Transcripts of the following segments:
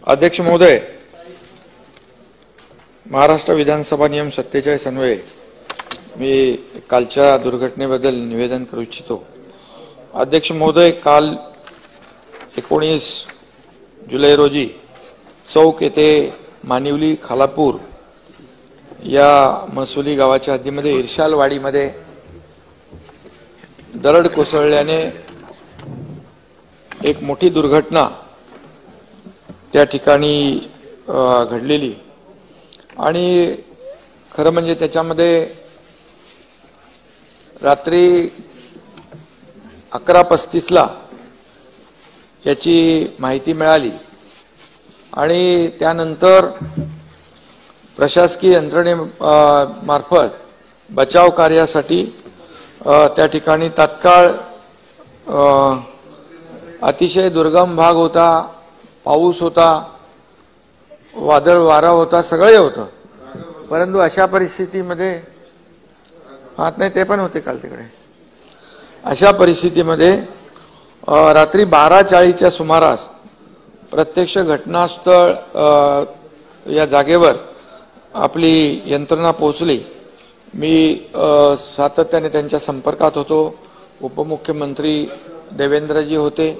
अध्यक्ष महोदय, महाराष्ट्र विधानसभा नियम 47 अन्वये मी कालच्या दुर्घटनेबद्दल निवेदन करू इच्छितो। अध्यक्ष महोदय, काल 19 जुलै रोजी चौक येथे मानिवली खालापूर या महसुली गावाच्या हद्दीमध्ये इर्शालवाडीमध्ये दरड कोसळल्याने एक मोठी दुर्घटना त्या ठिकाणी घडलेली आणि खरं म्हणजे त्याच्यामध्ये रात्री 11:35 ला याची माहिती मिळाली आणि त्यानंतर प्रशासकीय यंत्रणेमार्फत बचाव कार्यासाठी त्या ठिकाणी तात्काळ अतिशय दुर्गम भाग होता, पाऊस होता, वादळ वारा होता, सगळे होतं, परंतु अशा परिस्थितीमध्ये नाही ते पण होते काल तिकडे। अशा परिस्थितीमध्ये रात्री 12:40च्या सुमारास प्रत्यक्ष घटनास्थळ या जागेवर आपली यंत्रणा पोहोचली। मी सातत्याने त्यांच्या संपर्कात होतो। उपमुख्यमंत्री देवेंद्रजी होते,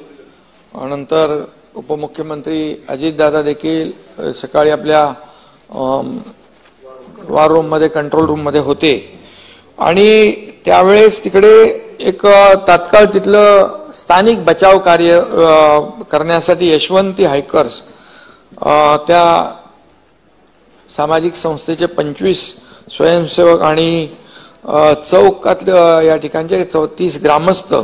नंतर उपमुख्यमंत्री अजितदादा देखील सकाळी आपल्या वॉर रूम मध्ये, कंट्रोल रूम मध्ये होते आणि त्यावेळेस तिकडे एक तात्काळ तिथलं स्थानिक बचाव कार्य करण्यासाठी यशवंती हायकर्स त्या सामाजिक संस्थेचे 25 स्वयंसेवक आणि चौकातल्या या ठिकाणचे 34 ग्रामस्थ,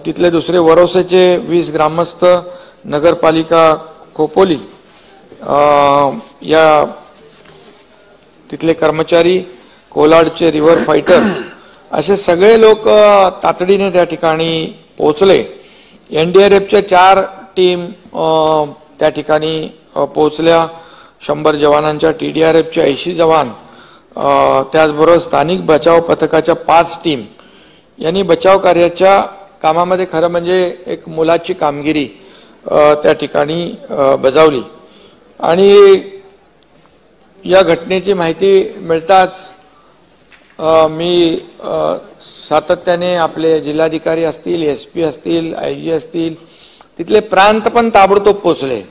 तिथले दुसरे वरोसेचे 20 ग्रामस्थ, नगरपालिका खोपोली या तिथले कर्मचारी, कोलाडचे रिव्हर फायटर असे सगळे लोक तातडीने त्या ठिकाणी पोहोचले। एनडीआरएफच्या 4 टीम त्या ठिकाणी पोहोचल्या, 100 जवानांच्या, टीडीआरएफच्या 80 जवान, त्याचबरोबर स्थानिक बचाव पथकाच्या 5 टीम यांनी बचाव कार्याच्या कामामध्ये खरं म्हणजे एक मोलाची कामगिरी त्या ठिकाणी बजावली। आणि या घटनेची माहिती मिळताच मी सातत्याने आपले जिल्हाधिकारी असतील, एसपी असतील, आयजी असतील, तिथले प्रांत पण ताबडतोब पोहोचले,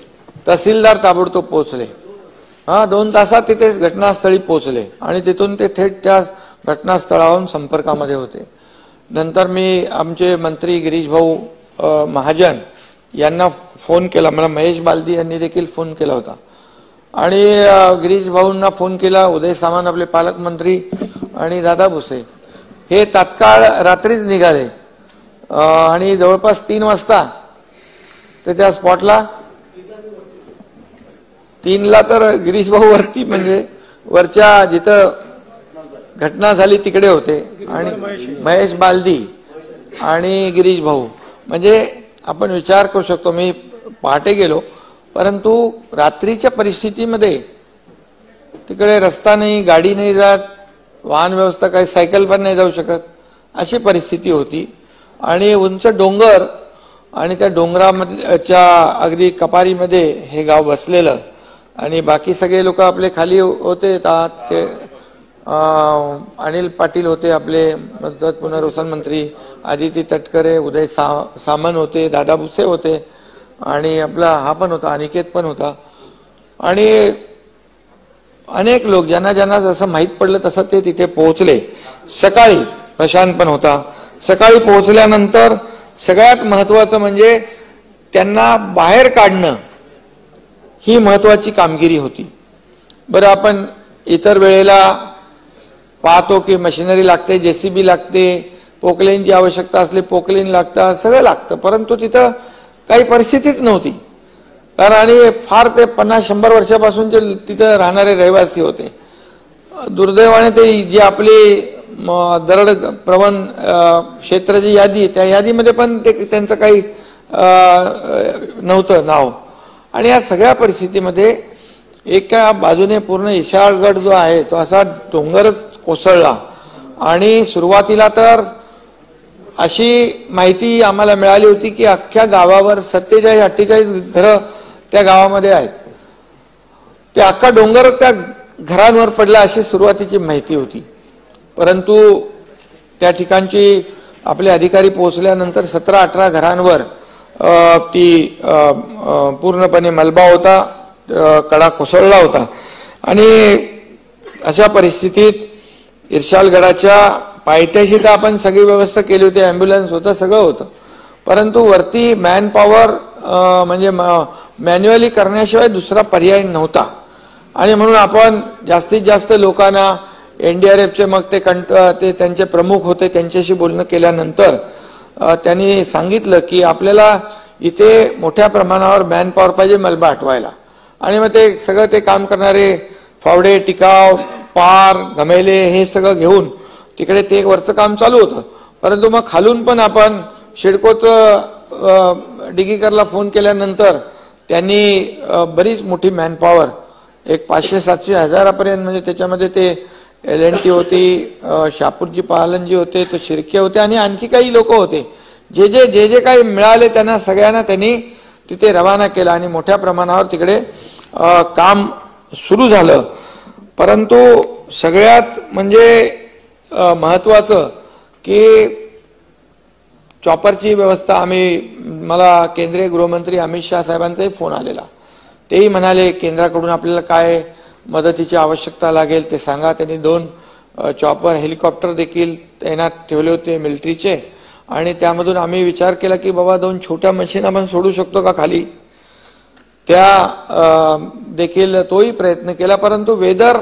तहसीलदार ताबडतोब पोहोचले, 2 तासात तिथे घटनास्थळी पोहोचले आणि तिथून ते थेट त्या घटनास्थळावरून संपर्कामध्ये होते। नंतर मी आमचे मंत्री गिरीश भाऊ महाजन यांना फोन केला, मला महेश बालदी यांनी देखील फोन केला होता आणि गिरीश भाऊंना फोन केला, उदय सामंत आपले पालकमंत्री आणि दादा भुसे हे तात्काळ रात्रीच निघाले आणि जवळपास 3 वाजता ते त्या स्पॉटला, 3ला तर गिरीश भाऊ वरती म्हणजे वरच्या जिथं घटना झाली तिकडे होते आणि महेश बालदी आणि गिरीश भाऊ, म्हणजे आपण विचार करू शकतो। मी पहाटे गेलो, परंतु रात्रीच्या परिस्थितीमध्ये तिकडे रस्ता नाही, गाडी नाही जात, वाहन व्यवस्था काही, सायकल पण नाही जाऊ शकत, अशी परिस्थिती होती आणि उंच डोंगर आणि त्या डोंगराच्या अगदी कपारीमध्ये हे गाव बसलेलं आणि बाकी सगळे लोक आपले खाली होते। ते अनिल पाटील होते, आपले मदत पुनर्वसन मंत्री, आदिती तटकरे, उदय सामंत होते, दादा भुसे होते आणि आपला हा पण होता, अनिकेत पण होता आणि अनेक लोक ज्यांना ज्यांना जसं माहीत पडलं तसं ते तिथे पोहोचले। सकाळी प्रशांत पण होता। सकाळी पोहोचल्यानंतर सगळ्यात महत्वाचं म्हणजे त्यांना बाहेर काढणं ही महत्वाची कामगिरी होती। बरं, आपण इतर वेळेला पाहतो की मशिनरी लागते, जेसीबी लागते, पोकलेनची आवश्यकता असली पोकलेन लागतात, सगळं लागतं, परंतु तिथं काही परिस्थितीच नव्हती। कारण आणि फार ते 50-100 वर्षापासून जे तिथं राहणारे रहिवासी होते। दुर्दैवाने ते जी आपली दरड प्रवण क्षेत्राची यादी, त्या यादीमध्ये पण ते त्यांचं काही नव्हतं नाव। आणि या सगळ्या परिस्थितीमध्ये एका बाजूने पूर्ण इशाळगड जो आहे तो असा डोंगरच कोसळला आणि सुरुवातीला तर अशी माहिती आम्हाला मिळाली होती की अख्ख्या गावावर 47-48 घरं त्या गावामध्ये आहेत. ते अख्खा डोंगर त्या घरांवर पडला अशी सुरुवातीची माहिती होती. परंतु त्या ठिकाणची आपले अधिकारी पोहोचल्यानंतर 17-18 घरांवर ती पूर्णपणे मलबा होता, कडा कोसळला होता. आणि अशा परिस्थितीत इर्शालगडाच्या पायथ्याशी तर आपण सगळी व्यवस्था केली होती, ॲम्ब्युलन्स होतं, सगळं होतं. परंतु वरती मॅन पॉवर म्हणजे मॅन्युअली करण्याशिवाय दुसरा पर्याय नव्हता. आणि म्हणून आपण जास्तीत जास्त लोकांना NDRFचे मग ते त्यांचे प्रमुख होते, त्यांच्याशी बोलणं केल्यानंतर त्यांनी सांगितलं की आपल्याला इथे मोठ्या प्रमाणावर मॅन पॉवर पाहिजे मलबा हटवायला. आणि मग ते सगळं ते काम करणारे फावडे, टिकाव, पार, घमेले हे सगळं घेऊन तिकडे ते वरचं काम चालू होतं. परंतु मग खालून पण आपण शिडकोचं डिगीकरला फोन केल्यानंतर त्यांनी बरीच मोठी मॅन पॉवर एक 500-700 हजारापर्यंत, म्हणजे त्याच्यामध्ये ते LNT होती, शापूरजी पालनजी होते, तो शिर्के होते आणि आणखी काही लोक होते. जे जे काही मिळाले त्यांना सगळ्यांना त्यांनी तिथे रवाना केला आणि मोठ्या प्रमाणावर तिकडे काम सुरू झालं. परंतु सगळ्यात म्हणजे महत्वाचं की चॉपरची व्यवस्था मला केंद्रीय गृहमंत्री अमित शाह साहेबांचाही फोन आलेला. तेही म्हणाले केंद्राकडून आपल्याला काय मदतीची आवश्यकता लागेल ते सांगा. त्यांनी 2 चॉपर हेलिकॉप्टर देखील तैनात ठेवले होते मिलिटरीचे. आणि त्यामधून आम्ही विचार केला की बाबा 2 छोट्या मशीन आपण सोडू शकतो का खाली, त्या देखील तोही प्रयत्न केला. परंतु वेदर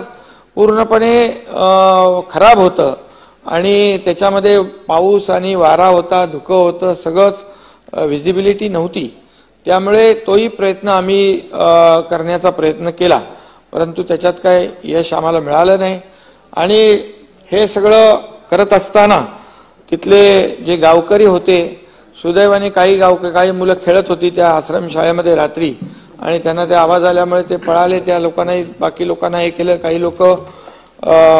पूर्णपणे खराब होतं आणि त्याच्यामध्ये पाऊस आणि वारा होता, धुकं होतं, सगळंच व्हिजिबिलिटी नव्हती. त्यामुळे तोही प्रयत्न आम्ही करण्याचा प्रयत्न केला, परंतु त्याच्यात काय यश आम्हाला मिळालं नाही. आणि हे सगळं करत असताना तिथले जे गावकरी होते, सुदैवाने काही मुलं खेळत होती त्या आश्रमशाळेमध्ये रात्री आणि त्यांना ते आवाज आल्यामुळे ते पळाले. त्या लोकांनाही बाकी लोकांना हे केलं. काही लोक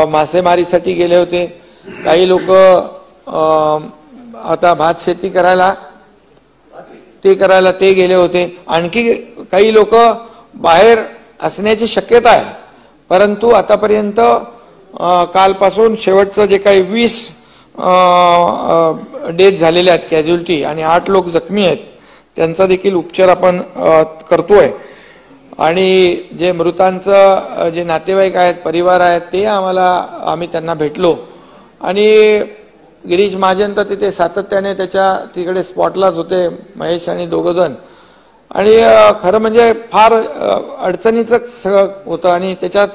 मासेमारीसाठी गेले होते, काही लोक आता भात शेती करायला ते गेले होते. आणखी काही लोक बाहेर असण्याची शक्यता आहे. परंतु आतापर्यंत कालपासून शेवटचं जे काही 20 डेथ झालेले आहेत कॅज्युअल्टी आणि 8 लोक जखमी आहेत, त्यांचा देखील उपचार आपण करतोय. आणि जे मृतांचं जे नातेवाईक आहेत, परिवार आहेत, ते आम्ही त्यांना भेटलो. आणि गिरीश महाजन तर तिथे सातत्याने तिकडे स्पॉटलाच होते, महेश आणि 2 जण. आणि खरं म्हणजे फार अडचणीचं सगळं होतं. आणि त्याच्यात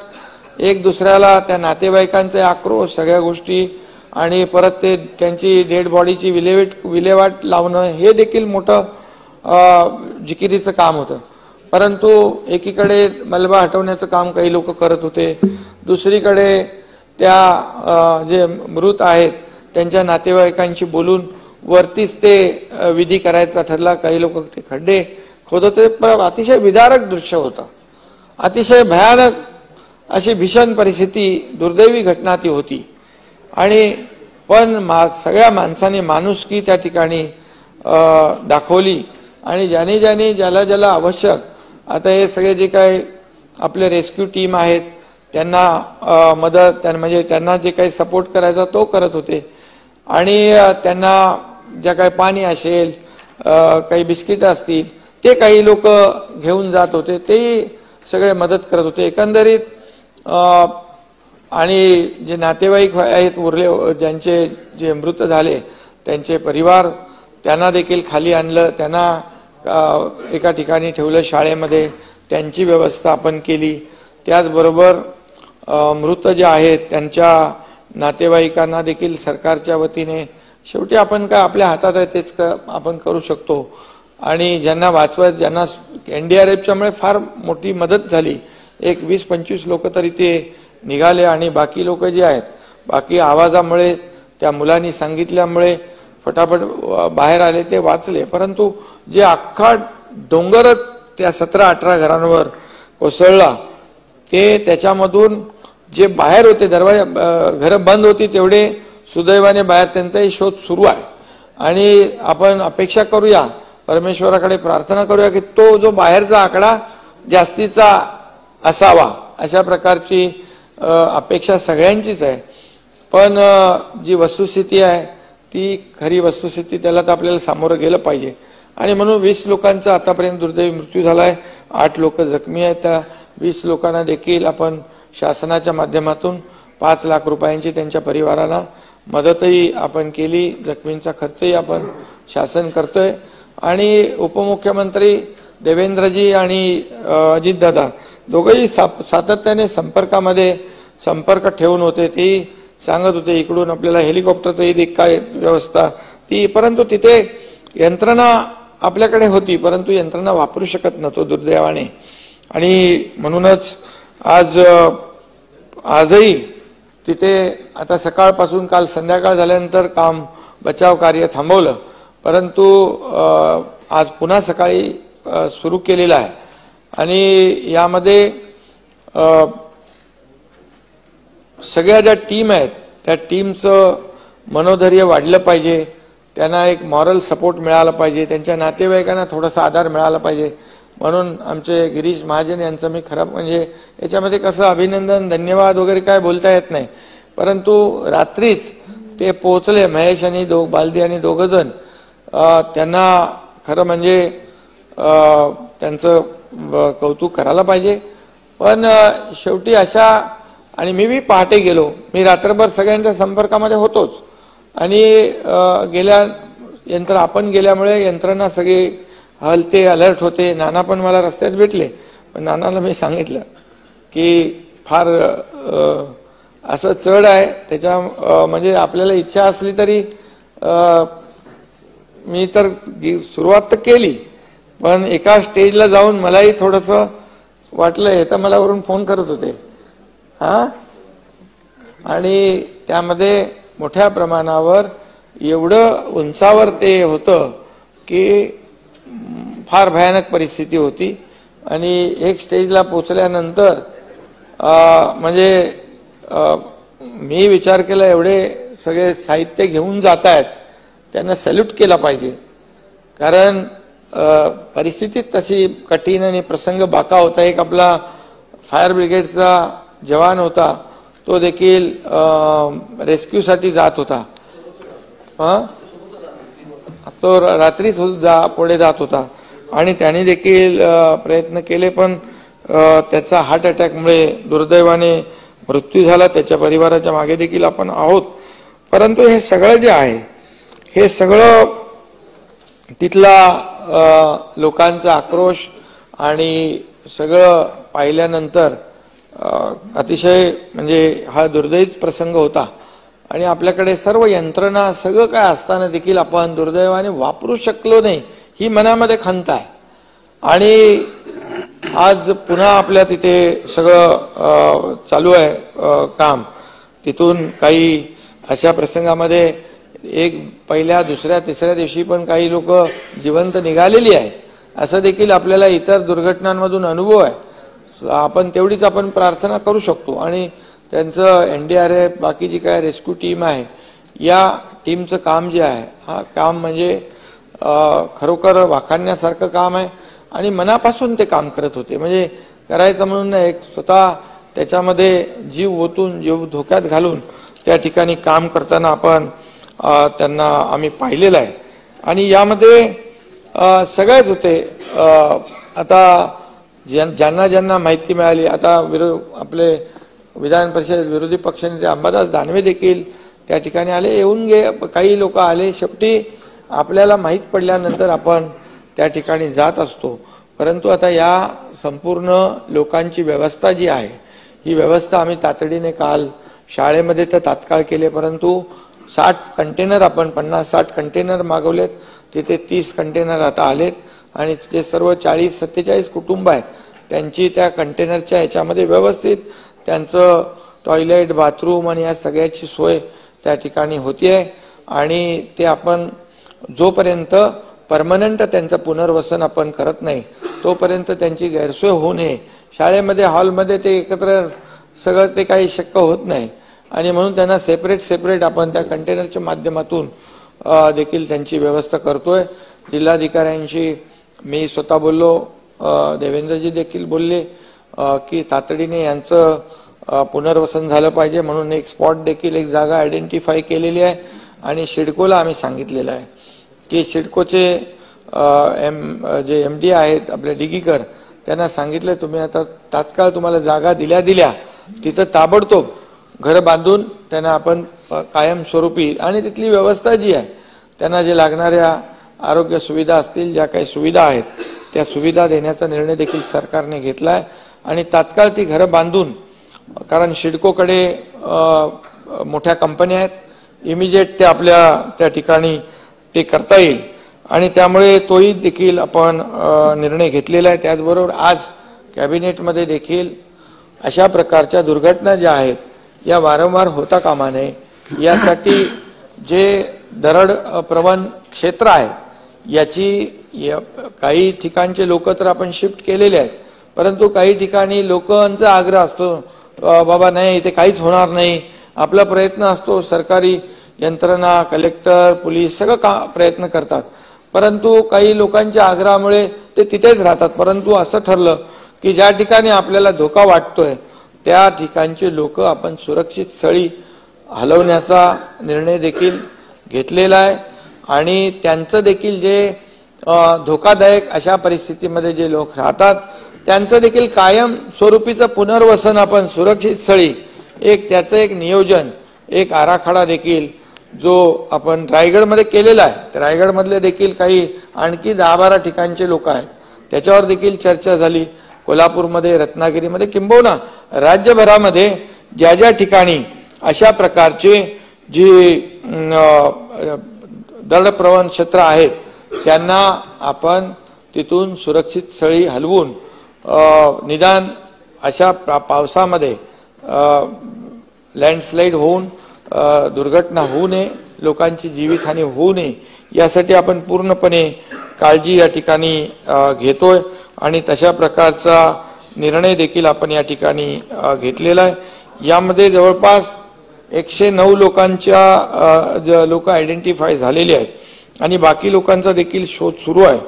एक दुसऱ्याला त्या नातेवाईकांचे आक्रोश, सगळ्या गोष्टी आणि परत ते त्यांची डेड बॉडीची विल्हेवाट लावणं हे देखील मोठं जिकिरीचं काम होतं. परंतु एकीकडे मलबा हटवण्याचं काम काही लोक करत होते, दुसरीकडे त्या जे मृत आहेत त्यांच्या नातेवाईकांशी बोलून वरतीच ते विधी करायचा ठरला. काही लोक ते खड्डे खोदत होते. पण अतिशय विदारक दृश्य होतं, अतिशय भयानक अशी भीषण परिस्थिती, दुर्दैवी घटना ती होती. आणि पण सगळ्या माणसांनी माणुसकी त्या ठिकाणी दाखवली. आणि ज्याला आवश्यक, आता हे सगळे जे काही आपले रेस्क्यू टीम आहेत त्यांना मदत, म्हणजे त्यांना जे काही सपोर्ट करायचा तो करत होते. आणि त्यांना ज्या काही पाणी असेल, काही बिस्किट असतील, ते काही लोक घेऊन जात होते, तेही सगळे मदत करत होते एकंदरीत. आणि जे नातेवाईक आहेत उरले, ज्यांचे जे मृत झाले त्यांचे परिवार, त्यांना देखील खाली आणलं, त्यांना एका ठिकाणी ठेवलं शाळेमध्ये, त्यांची व्यवस्था आपण केली. त्याचबरोबर मृत जे आहेत त्यांच्या नातेवाईकांना देखील सरकारच्या वतीने, शेवटी आपण काय आपल्या हातात आहे तेच आपण करू शकतो. आणि ज्यांना वाचवायचं, ज्यांना NDRFच्यामुळे फार मोठी मदत झाली, एक 20-25 लोक तरी ते निघाले. आणि बाकी लोक जे आहेत, बाकी आवाजामुळे, त्या मुलांनी सांगितल्यामुळे फटाफट बाहेर आले, ते वाचले. परंतु जे अख्खा डोंगरच त्या 17-18 घरांवर कोसळला, ते त्याच्यामधून जे बाहेर होते, घरं बंद होती, तेवढे सुदैवाने बाहेर, त्यांचाही शोध सुरू आहे. आणि आपण अपेक्षा करूया परमेश्वराकडे प्रार्थना करूया की तो जो बाहेरचा आकडा जास्तीचा असावा, अशा प्रकारची अपेक्षा सगळ्यांचीच आहे. पण जी वस्तुस्थिती आहे ती खरी वस्तुस्थिती, त्याला तर आपल्याला सामोरं गेलं पाहिजे. आणि म्हणून 20 लोकांचा आतापर्यंत दुर्दैवी मृत्यू झालाय, 8 लोक जखमी आहेत. त्या 20 लोकांना देखील आपण शासनाच्या माध्यमातून 5 लाख रुपयांची त्यांच्या परिवाराला मदतही आपण केली. जखमींचा खर्चही आपण शासन करतोय. आणि उपमुख्यमंत्री देवेंद्रजी आणि अजितदादा दोघंही सातत्याने संपर्क ठेवून होते. ती सांगत होते इकडून आपल्याला हेलिकॉप्टरचंही काय व्यवस्था ती, परंतु तिथे यंत्रणा आपल्याकडे होती, परंतु यंत्रणा वापरू शकत नव्हतो दुर्दैवाने. आणि म्हणूनच आजही तिथे आता सकाळपासून काल संध्याकाळ झाल्यानंतर बचाव कार्य थांबवलं, परंतु आज पुन्हा सकाळी सुरू केलेलं आहे. आणि यामध्ये सगळ्या ज्या टीम आहेत त्या टीमचं मनोधैर्य वाढलं पाहिजे, त्यांना एक मॉरल सपोर्ट मिळाला पाहिजे, त्यांच्या नातेवाईकांना थोडासा आधार मिळाला पाहिजे. म्हणून आमचे गिरीश महाजन यांचं मी खरं म्हणजे याच्यामध्ये कसं अभिनंदन धन्यवाद वगैरे काय बोलता येत नाही, परंतु रात्रीच ते पोहोचले महेश आणि बालदी आणि दोघं जण, त्यांना खरं म्हणजे त्यांचं कौतुक करायला पाहिजे. पण शेवटी अशा, आणि मी पहाटे गेलो, मी रात्रभर सगळ्यांच्या संपर्कामध्ये होतोच. आणि आपण गेल्यामुळे यंत्रणा सगळी हलते, अलर्ट होते. नाना पण मला रस्त्यात भेटले, पण नानाला मी सांगितलं की फार असं चढ आहे त्याच्या, म्हणजे आपल्याला इच्छा असली तरी मी तर सुरुवात तर केली, पण एका स्टेजला जाऊन मलाही थोडंसं वाटलं. हे तर मला वरून फोन करत होते आणि त्यामध्ये मोठ्या प्रमाणावर एवढं उंचावर ते होतं की फार भयानक परिस्थिती होती. आणि एक स्टेजला पोचल्यानंतर म्हणजे मी विचार केला, एवढे सगळे साहित्य घेऊन जात आहेत, त्यांना सॅल्यूट केला पाहिजे. कारण परिस्थितीत तशी कठीण आणि प्रसंग बाका होता. एक आपला फायर ब्रिगेडचा जवान होता, तो देखील रेस्क्यूसाठी जात होता. तो रात्रीच पुढे जात होता आणि त्याने देखील प्रयत्न केले, पण त्याचा हार्ट अटॅकमुळे दुर्दैवाने मृत्यू झाला. त्याच्या परिवाराच्या मागे देखील आपण आहोत. परंतु हे सगळं जे आहे हे सगळं तिथला लोकांचा आक्रोश आणि सगळं पाहिल्यानंतर अतिशय म्हणजे हा दुर्दैवीच प्रसंग होता. आणि आपल्याकडे सर्व यंत्रणा सगळं काय असताना देखील आपण दुर्दैवाने वापरू शकलो नाही, ही मनामध्ये खंत आहे. आणि आज पुन्हा आपल्या तिथे सगळं चालू आहे काम. तिथून काही अशा प्रसंगामध्ये एक पहिल्या दुसऱ्या तिसऱ्या दिवशी पण काही लोक जिवंत निघालेली आहे, असं देखील आपल्याला इतर दुर्घटनांमधून अनुभव आहे. आपण तेवढीच आपण प्रार्थना करू शकतो. आणि त्यांचं NDRF बाकी जी काय रेस्क्यू टीम आहे, या टीमचं काम जे आहे, हा काम म्हणजे खरोखर वाखाणण्यासारखं काम आहे. आणि मनापासून ते काम करत होते, म्हणजे करायचं म्हणून नाही, एक स्वतः त्याच्यामध्ये जीव ओतून जीव धोक्यात घालून त्या ठिकाणी काम करताना आपण त्यांना आम्ही पाहिलेलं आहे. आणि यामध्ये सगळेच होते. आता ज्यांना माहिती मिळाली, आता आपले विधान परिषद विरोधी पक्षनेते अंबादास दानवे देखील त्या ठिकाणी आले, काही लोक आले. शेवटी आपल्याला माहीत पडल्यानंतर आपण त्या ठिकाणी जात असतो. परंतु आता या संपूर्ण लोकांची व्यवस्था जी आहे, ही व्यवस्था आम्ही तातडीने काल शाळेमध्ये तर तात्काळ केले, परंतु 60 कंटेनर आपण 50-60 कंटेनर मागवलेत. तिथे 30 कंटेनर आता आलेत. आणि जे सर्व 40-47 कुटुंब आहेत त्यांची त्या कंटेनरच्या ह्याच्यामध्ये व्यवस्थित त्यांचं टॉयलेट, बाथरूम आणि या सगळ्याची सोय त्या ठिकाणी होतीये. आणि ते आपण जोपर्यंत परमनंट त्यांचं पुनर्वसन आपण करत नाही, तोपर्यंत त्यांची गैरसोय होऊ नये. शाळेमध्ये हॉलमध्ये ते एकत्र सगळं ते काही शक्य होत नाही. आणि म्हणून त्यांना सेपरेट आपण त्या कंटेनरच्या माध्यमातून देखील त्यांची व्यवस्था करतोय. जिल्हाधिकाऱ्यांशी मी स्वतः बोललो, देवेंद्रजी देखील बोलले की तातडीने यांचं पुनर्वसन झालं पाहिजे म्हणून एक स्पॉट देखील एक जागा आयडेंटिफाय केलेली आहे आणि सिडकोला आम्ही सांगितलेलं आहे की सिडकोचे जे एमडी आहेत आपले डिगीकर त्यांना सांगितलं तुम्ही आता तात्काळ तुम्हाला जागा दिल्या तिथं ताबडतोब घर बांधून त्यांना आपण कायमस्वरूपी आणि तिथली व्यवस्था जी आहे त्यांना जे लागणाऱ्या आरोग्य सुविधा असतील ज्या काही सुविधा आहेत त्या सुविधा देण्याचा निर्णय देखील सरकारने घेतलाय आणि तात्काळ ती घरं बांधून, कारण सिडकोकडे मोठ्या कंपन्या आहेत, इमिजिएट ते आपल्या त्या ठिकाणी ते करता येईल आणि त्यामुळे तोही देखील आपण निर्णय घेतलेला आहे। त्याचबरोबर आज कॅबिनेटमध्ये देखील अशा प्रकारच्या दुर्घटना ज्या आहेत या वारंवार होता कामा नये यासाठी जे दरड प्रवण क्षेत्र आहे याची काही ठिकाणचे लोक तर आपण शिफ्ट केलेले आहेत, परंतु काही ठिकाणी लोकांचा आग्रह असतो बाबा नाही इथे काहीच होणार नाही, आपला प्रयत्न असतो, सरकारी यंत्रणा कलेक्टर पोलीस सगळं प्रयत्न करतात, परंतु काही लोकांच्या आग्रहामुळे ते तिथेच राहतात। परंतु असं ठरलं की ज्या ठिकाणी आपल्याला धोका वाटतोय त्या ठिकाणचे लोक आपण सुरक्षित स्थळी हलवण्याचा निर्णय देखील घेतलेला आहे आणि त्यांचं देखील जे धोकादायक अशा परिस्थितीमध्ये जे लोक राहतात त्यांचं देखील कायम स्वरूपीचं पुनर्वसन आपण सुरक्षित स्थळी त्याचं एक नियोजन एक आराखडा देखील जो आपण रायगडमध्ये केलेला आहे, त्या रायगडमधले देखील काही आणखी 10-12 ठिकाणचे लोक आहेत त्याच्यावर देखील चर्चा झाली। कोल्हापूरमध्ये रत्नागिरीमध्ये किंबहुना राज्यभरामध्ये ज्या ज्या ठिकाणी अशा प्रकारचे जी दरडप्रवण क्षेत्र आहेत त्यांना आपण तिथून सुरक्षित स्थळी हलवून निदान अशा पावसामध्ये लँडस्लाइड होऊन दुर्घटना होऊ नये, लोकांची जीवितहानी होऊ नये यासाठी आपण पूर्णपणे काळजी या ठिकाणी घेतोय आणि तशा प्रकारचा निर्णय देखील आपण या ठिकाणी घेतलेला आहे। यामध्ये जवळपास 109 लोकांच्या लोक आयडेंटिफाय झालेले आहेत आणि बाकी लोकांचा देखील शोध सुरू आहे।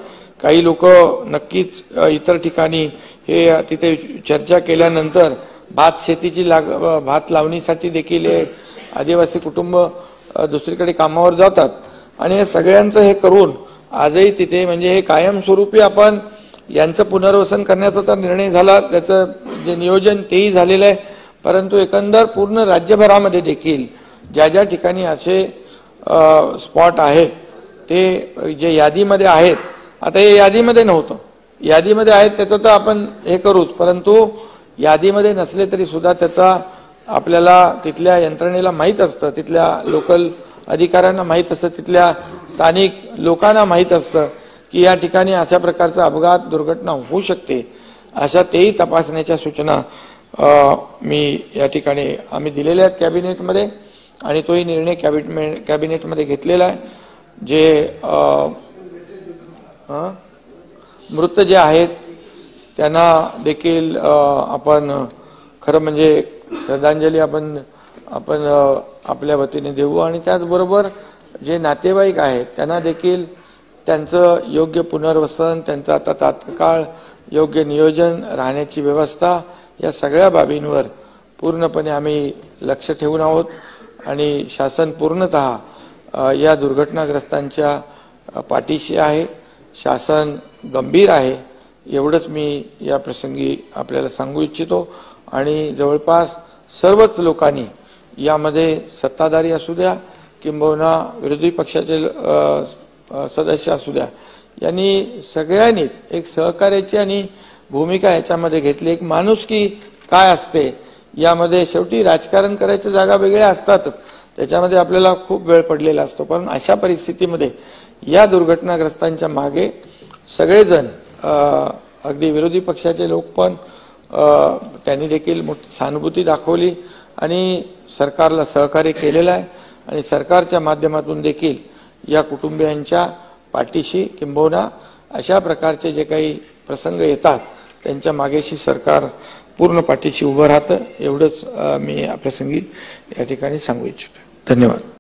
काही लोक नक्कीच इतर ठिकाणी हे तिथे चर्चा केल्यानंतर भात शेतीची भात लावणीसाठी देखील आदिवासी कुटुंब दुसरीकडे कामावर जातात आणि हे सगळ्यांचं हे करून आजही तिथे म्हणजे हे कायमस्वरूपी आपण यांचं पुनर्वसन करण्याचा तर निर्णय झाला, त्याचं जे नियोजन तेही झालेलं आहे, परंतु एकंदर पूर्ण राज्यभरामध्ये देखील ज्या ज्या ठिकाणी असे स्पॉट आहेत ते जे यादीमध्ये आहेत, आता हे यादीमध्ये नव्हतं, यादीमध्ये आहेत त्याचं तर आपण हे करूच, परंतु यादीमध्ये नसले तरी सुद्धा त्याचा आपल्याला तिथल्या यंत्रणेला माहीत असतं, तिथल्या लोकल अधिकाऱ्यांना माहीत असतं, तिथल्या स्थानिक लोकांना माहीत असतं की या ठिकाणी अशा प्रकारचा अपघात दुर्घटना होऊ शकते, अशा तेही तपासण्याच्या सूचना मी या ठिकाणी आम्ही दिलेल्या आहेत कॅबिनेटमध्ये आणि तोही निर्णय कॅबिनेटमध्ये घेतलेला आहे। जे मृत जे आहेत त्यांना देखील आपण खरं म्हणजे श्रद्धांजली आपण आपल्या वतीने देऊ आणि त्याचबरोबर जे नातेवाईक आहेत त्यांना देखील त्यांचं योग्य पुनर्वसन, त्यांचं आता तात्काळ योग्य नियोजन, राहण्याची व्यवस्था या सगळ्या बाबींवर पूर्णपणे आम्ही लक्ष ठेवून आहोत आणि शासन पूर्णतः या दुर्घटनाग्रस्तांच्या पाठीशी आहे, शासन गंभीर आहे एवढंच मी या प्रसंगी आपल्याला सांगू इच्छितो आणि जवळपास सर्वच लोकांनी यामध्ये सत्ताधारी असू द्या किंबहुना विरोधी पक्षाचे सदस्य असू द्या यांनी सगळ्यांनीच एक सहकार्याची आणि भूमिका याच्यामध्ये घेतली। एक माणुसकी काय असते यामध्ये, शेवटी राजकारण करायच्या जागा वेगळ्या असतातच, त्याच्यामध्ये आपल्याला खूप वेळ पडलेला असतो, पण अशा परिस्थितीमध्ये या दुर्घटनाग्रस्तांच्या मागे सगळेजण अगदी विरोधी पक्षाचे लोक पण त्यांनी देखील मोठी सहानुभूती दाखवली आणि सरकारला सहकार्य केलेलं आहे आणि सरकारच्या माध्यमातून देखील या कुटुंबियांच्या पाठीशी किंबहुना अशा प्रकारचे जे काही प्रसंग येतात त्यांच्या मागेशी सरकार पूर्ण पाठीशी उभं राहतं एवढंच मी या प्रसंगी या ठिकाणी सांगू इच्छितो। धन्यवाद।